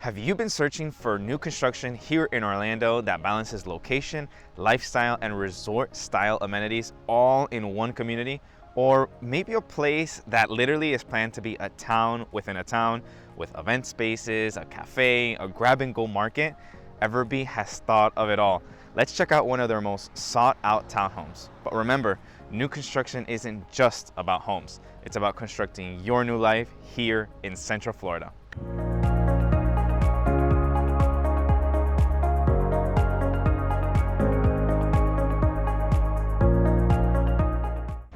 Have you been searching for new construction here in Orlando that balances location, lifestyle, and resort style amenities all in one community? Or maybe a place that literally is planned to be a town within a town with event spaces, a cafe, a grab and go market? EverBe has thought of it all. Let's check out one of their most sought out townhomes. But remember, new construction isn't just about homes. It's about constructing your new life here in Central Florida.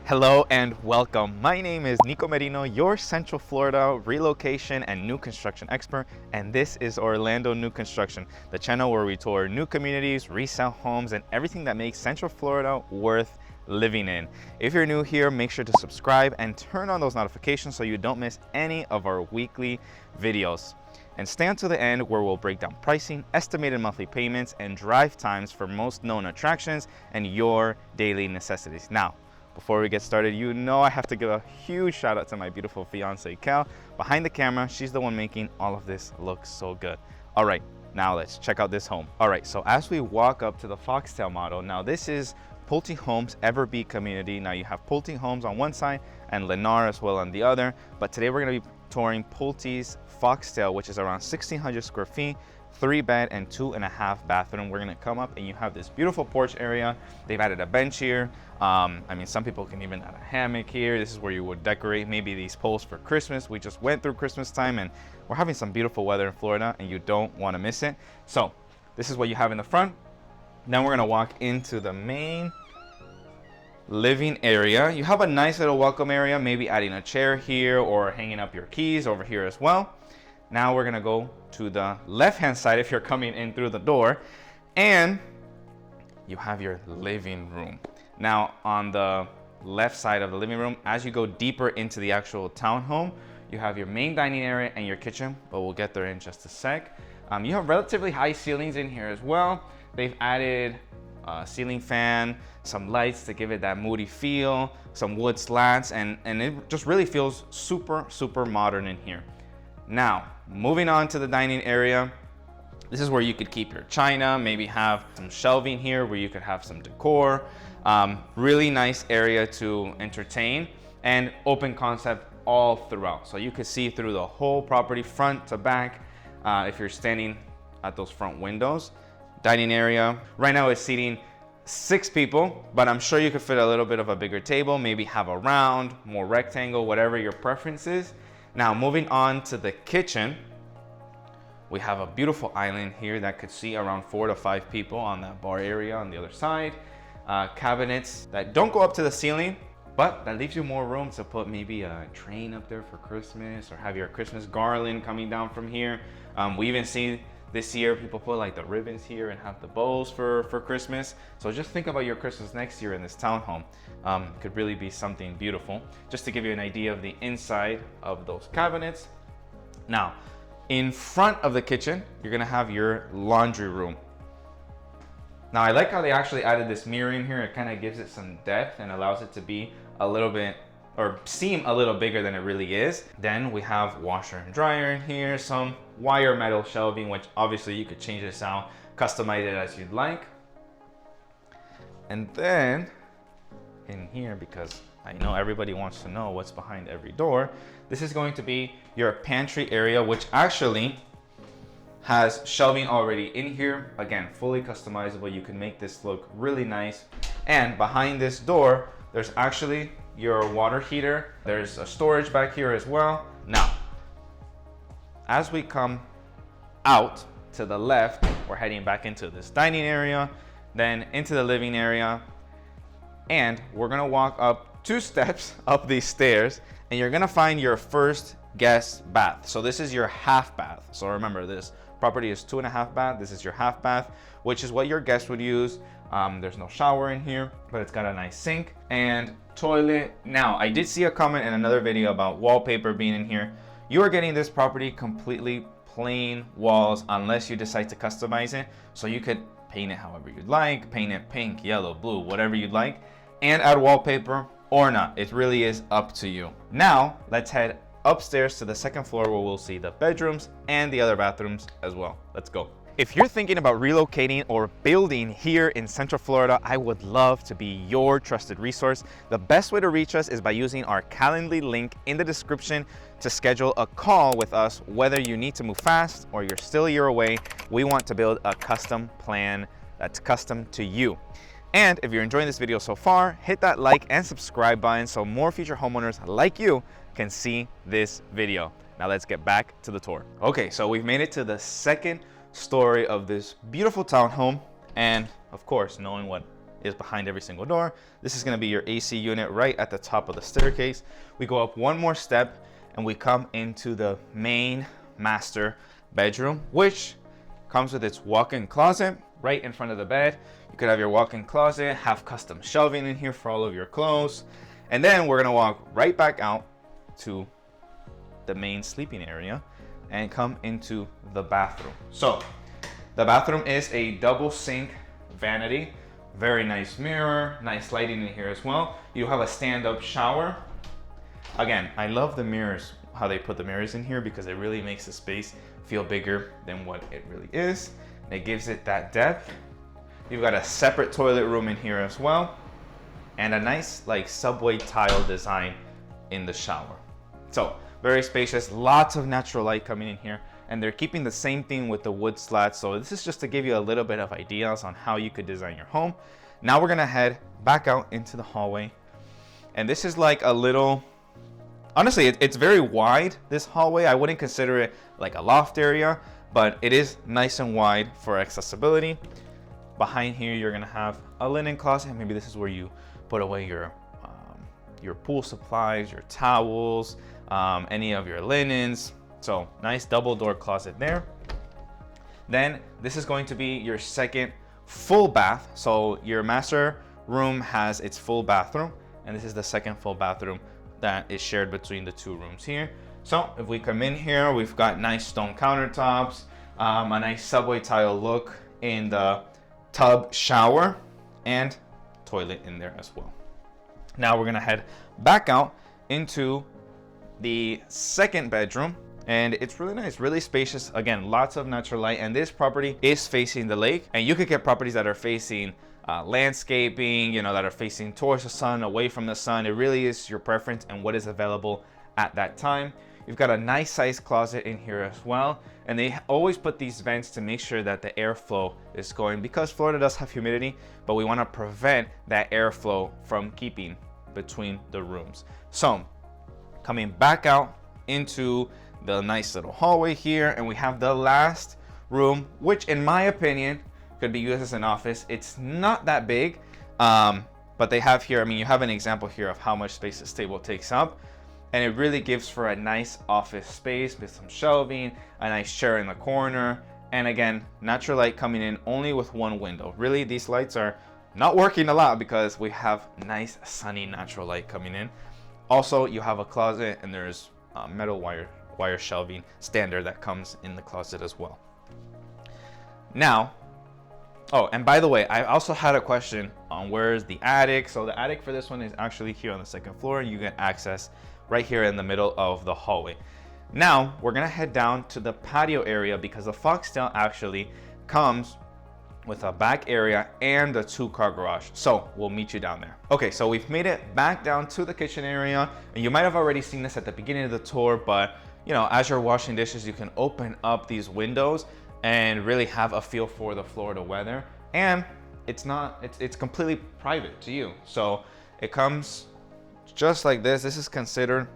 Hello and welcome. My name is Nico Merino, your Central Florida relocation and new construction expert, and this is Orlando New Construction, the channel where we tour new communities, resell homes, and everything that makes Central Florida worth living in. If you're new here, make sure to subscribe and turn on those notifications so you don't miss any of our weekly videos. And stay until the end where we'll break down pricing, estimated monthly payments, and drive times for most known attractions and your daily necessities. Now, before we get started, you know I have to give a huge shout out to my beautiful fiance, Cal. Behind the camera, she's the one making all of this look so good. All right, now let's check out this home. All right, so as we walk up to the Foxtail model, now this is Pulte Homes EverBe community. Now you have Pulte Homes on one side and Lennar as well on the other. But today we're gonna be touring Pulte's Foxtail, which is around 1,600 square feet, 3-bed and 2.5 bathroom. We're gonna come up and you have this beautiful porch area. They've added a bench here. I mean, some people can even add a hammock here. This is where you would decorate maybe these poles for Christmas. We just went through Christmas time and we're having some beautiful weather in Florida and you don't wanna miss it. So this is what you have in the front. Now we're gonna walk into the main living area. You have a nice little welcome area, maybe adding a chair here or hanging up your keys over here as well. Now we're gonna go to the left-hand side if you're coming in through the door, and you have your living room. Now on the left side of the living room, as you go deeper into the actual townhome, you have your main dining area and your kitchen, but we'll get there in just a sec. You have relatively high ceilings in here as well. They've added a ceiling fan, some lights to give it that moody feel, some wood slats, and it just really feels super modern in here. Now, moving on to the dining area, this is where you could keep your china, maybe have some shelving here where you could have some decor. Really nice area to entertain and open concept all throughout. So you could see through the whole property, front to back, if you're standing at those front windows. Dining area, right now it's seating 6 people, but I'm sure you could fit a little bit of a bigger table, maybe have a round, more rectangle, whatever your preference is. Now, moving on to the kitchen, we have a beautiful island here that could see around 4 to 5 people on that bar area on the other side. Cabinets that don't go up to the ceiling, but that leaves you more room to put maybe a train up there for Christmas or have your Christmas garland coming down from here. We even see this year people put like the ribbons here and have the bows for Christmas. So just think about your Christmas next year in this townhome. Could really be something beautiful. Just to give you an idea of the inside of those cabinets. Now, in front of the kitchen, you're gonna have your laundry room. Now, I like how they actually added this mirror in here. It kind of gives it some depth and allows it to be a little bit, or seem a little bigger than it really is. Then we have washer and dryer in here, some wire metal shelving, which obviously you could change this out, customize it as you'd like. And then in here, because I know everybody wants to know what's behind every door, this is going to be your pantry area, which actually has shelving already in here. Again, fully customizable. You can make this look really nice. And behind this door, there's actually your water heater. There's a storage back here as well. Now, as we come out to the left, we're heading back into this dining area, then into the living area, and we're gonna walk up 2 steps up these stairs, and you're gonna find your first guest bath. So this is your half bath. So remember, this property is 2.5 bath. This is your half bath, which is what your guest would use. There's no shower in here, but it's got a nice sink and toilet. Now, I did see a comment in another video about wallpaper being in here. You are getting this property completely plain walls unless you decide to customize it. So you could paint it however you'd like, paint it pink, yellow, blue, whatever you'd like, and add wallpaper or not. It really is up to you. Now, let's head upstairs to the second floor where we'll see the bedrooms and the other bathrooms as well. Let's go. If you're thinking about relocating or building here in Central Florida, I would love to be your trusted resource. The best way to reach us is by using our Calendly link in the description to schedule a call with us. Whether you need to move fast or you're still a year away, we want to build a custom plan that's custom to you. And if you're enjoying this video so far, hit that like and subscribe button so more future homeowners like you can see this video. Now let's get back to the tour. Okay, so we've made it to the second story of this beautiful townhome, and of course, knowing what is behind every single door, this is going to be your AC unit right at the top of the staircase. We go up one more step and we come into the main master bedroom, which comes with its walk-in closet right in front of the bed. You could have your walk-in closet, have custom shelving in here for all of your clothes, and then we're going to walk right back out to the main sleeping area and come into the bathroom. So the bathroom is a double sink vanity, very nice mirror, nice lighting in here as well. You have a stand-up shower. Again, I love the mirrors, how they put the mirrors in here, because it really makes the space feel bigger than what it really is. It gives it that depth. You've got a separate toilet room in here as well, and a nice like subway tile design in the shower. So very spacious, lots of natural light coming in here, and they're keeping the same thing with the wood slats. So this is just to give you a little bit of ideas on how you could design your home. Now we're gonna head back out into the hallway, and this is like a little, honestly, it's very wide, this hallway. I wouldn't consider it like a loft area, but it is nice and wide for accessibility. Behind here, you're gonna have a linen closet. Maybe this is where you put away your pool supplies, your towels, any of your linens. So nice double door closet there. Then this is going to be your second full bath. So your master room has its full bathroom, and this is the second full bathroom that is shared between the two rooms here. So if we come in here, we've got nice stone countertops, a nice subway tile look in the tub shower, and toilet in there as well. Now we're gonna head back out into the second bedroom, and it's really nice, really spacious. Again, lots of natural light, and this property is facing the lake, and you could get properties that are facing landscaping, you know, that are facing towards the sun, away from the sun. It really is your preference and what is available at that time. You've got a nice sized closet in here as well, and they always put these vents to make sure that the airflow is going, because Florida does have humidity, but we want to prevent that airflow from keeping between the rooms. So coming back out into the nice little hallway here, and we have the last room, which in my opinion could be used as an office. It's not that big, but they have here, I mean, you have an example here of how much space this table takes up, and it really gives for a nice office space with some shelving, a nice chair in the corner, and again, natural light coming in only with one window. Really, these lights are not working a lot because we have nice sunny natural light coming in. Also, you have a closet, and there's metal wire shelving standard that comes in the closet as well. Now, oh, and by the way, I also had a question on where's the attic. So the attic for this one is actually here on the second floor, and you get access right here in the middle of the hallway. Now we're gonna head down to the patio area, because the Foxtail actually comes with a back area and a 2-car garage. So we'll meet you down there. Okay, so we've made it back down to the kitchen area, and you might have already seen this at the beginning of the tour, but you know, as you're washing dishes, you can open up these windows and really have a feel for the Florida weather. And it's completely private to you. So it comes just like this. This is considered,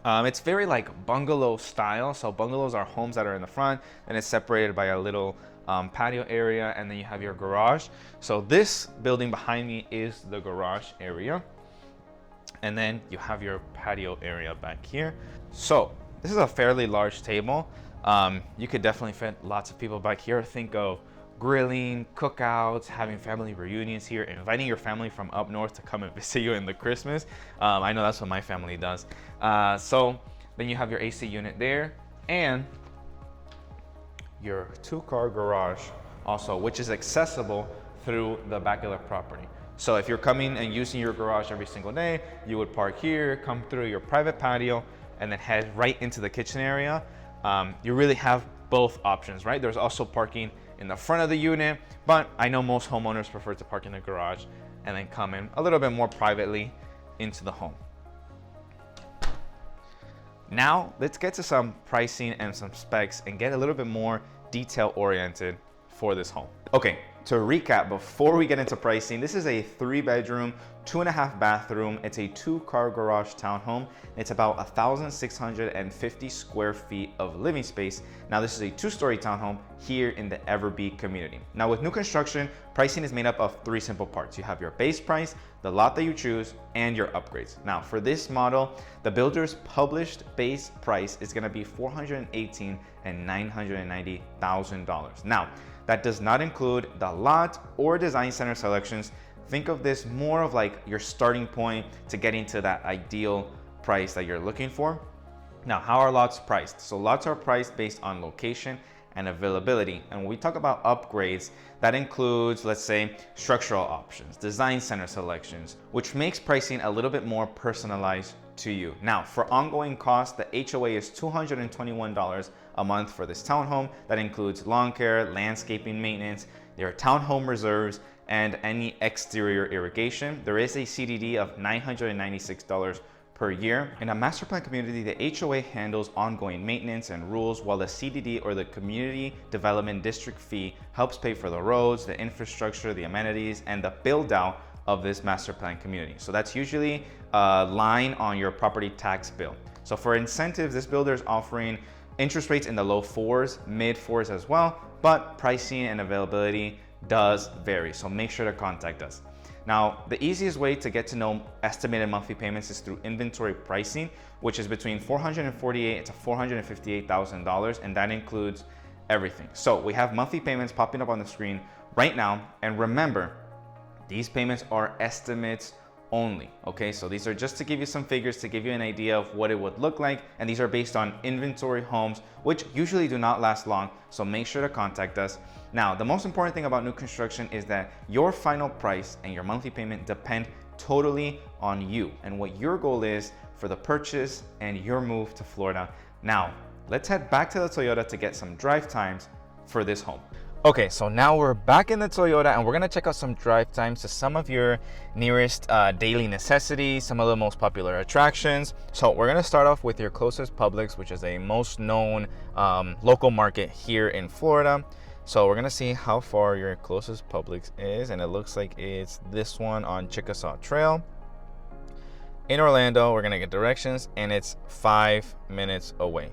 it's very like bungalow style. So bungalows are homes that are in the front, and it's separated by a little patio area, and then you have your garage. So this building behind me is the garage area, and then you have your patio area back here. So this is a fairly large table. You could definitely fit lots of people back here. Think of grilling, cookouts, having family reunions here, inviting your family from up north to come and visit you in the Christmas. I know that's what my family does. So then you have your AC unit there, and your 2-car garage also, which is accessible through the back of the property. So if you're coming and using your garage every single day, you would park here, come through your private patio, and then head right into the kitchen area, you really have both options, right? There's also parking in the front of the unit, but I know most homeowners prefer to park in the garage and then come in a little bit more privately into the home. Now let's get to some pricing and some specs and get a little bit more detail oriented for this home. Okay, to recap, before we get into pricing, this is a 3-bedroom, 2.5 bathroom. It's a 2-car garage townhome. It's about 1,650 square feet of living space. Now this is a 2-story townhome here in the EverBe community. Now with new construction, pricing is made up of 3 simple parts. You have your base price, the lot that you choose, and your upgrades. Now for this model, the builder's published base price is gonna be $418,000 and $990,000. Now, that does not include the lot or design center selections. Think of this more of like your starting point to getting to that ideal price that you're looking for. Now, how are lots priced? So lots are priced based on location and availability. And when we talk about upgrades, that includes, let's say, structural options, design center selections, which makes pricing a little bit more personalized to you. Now, for ongoing costs, the HOA is $221 a month for this townhome. That includes lawn care, landscaping maintenance, their townhome reserves, and any exterior irrigation. There is a CDD of $996 per year. In a master plan community, the HOA handles ongoing maintenance and rules, while the CDD, or the Community Development District fee, helps pay for the roads, the infrastructure, the amenities, and the build out of this master plan community. So that's usually a line on your property tax bill. So for incentives, this builder is offering interest rates in the low 4s, mid 4s as well, but pricing and availability does vary. So make sure to contact us. Now, the easiest way to get to know estimated monthly payments is through inventory pricing, which is between $448,000 to $458,000, and that includes everything. So we have monthly payments popping up on the screen right now, and remember, these payments are estimates only, okay? So these are just to give you some figures, to give you an idea of what it would look like, and these are based on inventory homes, which usually do not last long, so make sure to contact us. Now, the most important thing about new construction is that your final price and your monthly payment depend totally on you and what your goal is for the purchase and your move to Florida. Now, let's head back to the Toyota to get some drive times for this home. Okay, so now we're back in the Toyota and we're gonna check out some drive times to some of your nearest daily necessities, some of the most popular attractions. So we're gonna start off with your closest Publix, which is a most known local market here in Florida. So we're gonna see how far your closest Publix is, and it looks like it's this one on Chickasaw Trail. In Orlando, we're gonna get directions, and it's 5 minutes away.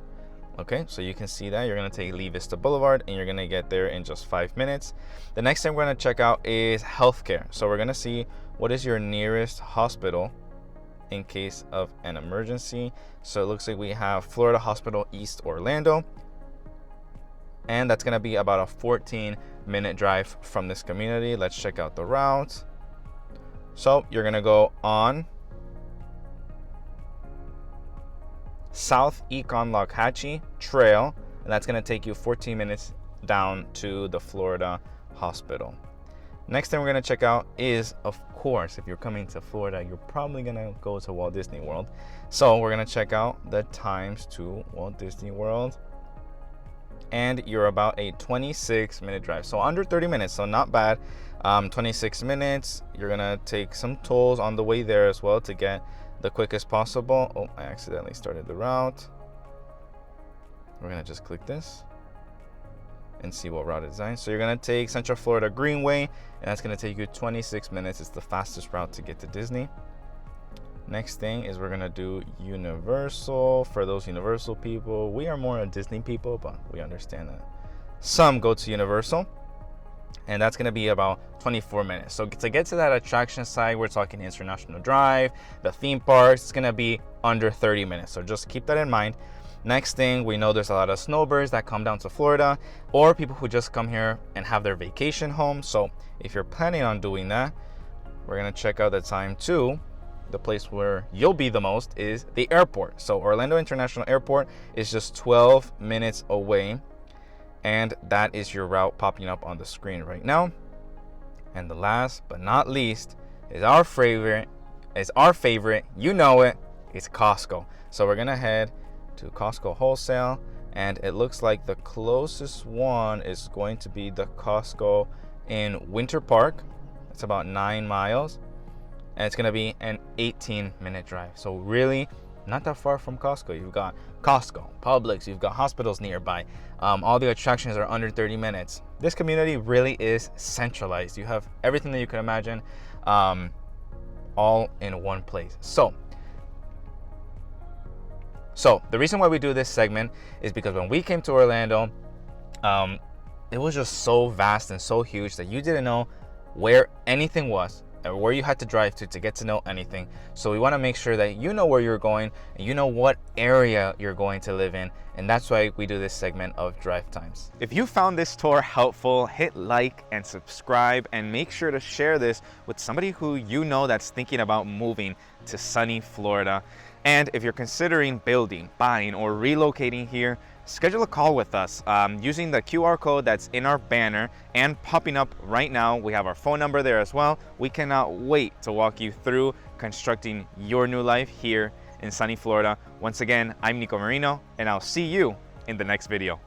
Okay, so you can see that you're gonna take Lee Vista Boulevard and you're gonna get there in just 5 minutes. The next thing we're gonna check out is healthcare. So we're gonna see what is your nearest hospital in case of an emergency. So it looks like we have Florida Hospital East Orlando, and that's gonna be about a 14-minute drive from this community. Let's check out the route. So you're gonna go on South Econ Lockhatchee Trail, and that's going to take you 14 minutes down to the Florida Hospital. Next thing we're going to check out is, of course, if you're coming to Florida, you're probably going to go to Walt Disney World. So we're going to check out the times to Walt Disney World, and you're about a 26-minute drive, so under 30 minutes, so not bad. 26 minutes. You're going to take some tolls on the way there as well to get the quickest possible. Oh, I accidentally started the route. We're gonna just click this and see what route it's on. So you're gonna take Central Florida Greenway, and that's gonna take you 26 minutes. It's the fastest route to get to Disney. Next thing is we're gonna do Universal. For those Universal people, we are more a Disney people, but we understand that some go to Universal, and that's gonna be about 24 minutes. So to get to that attraction side, we're talking International Drive, the theme parks, it's gonna be under 30 minutes. So just keep that in mind. Next thing, we know there's a lot of snowbirds that come down to Florida, or people who just come here and have their vacation home. So if you're planning on doing that, we're gonna check out the time too. The place where you'll be the most is the airport. So Orlando International Airport is just 12 minutes away, and that is your route popping up on the screen right now. And the last but not least is our favorite, you know it, It's Costco. So we're gonna head to Costco Wholesale, and it looks like the closest one is going to be the Costco in Winter Park. It's about 9 miles, and it's gonna be an 18-minute drive. So really not that far from Costco. You've got Costco, Publix, you've got hospitals nearby. All the attractions are under 30 minutes. This community really is centralized. You have everything that you can imagine, all in one place. So the reason why we do this segment is because when we came to Orlando, it was just so vast and so huge that you didn't know where anything was, or where you had to drive to get to know anything. So we want to make sure that you know where you're going and you know what area you're going to live in, and that's why we do this segment of drive times. If you found this tour helpful, hit like and subscribe, and make sure to share this with somebody who you know that's thinking about moving to sunny Florida. And if you're considering building, buying, or relocating here, schedule a call with us using the QR code that's in our banner and popping up right now. We have our phone number there as well. We cannot wait to walk you through constructing your new life here in sunny Florida. Once again, I'm Nico Marino, and I'll see you in the next video.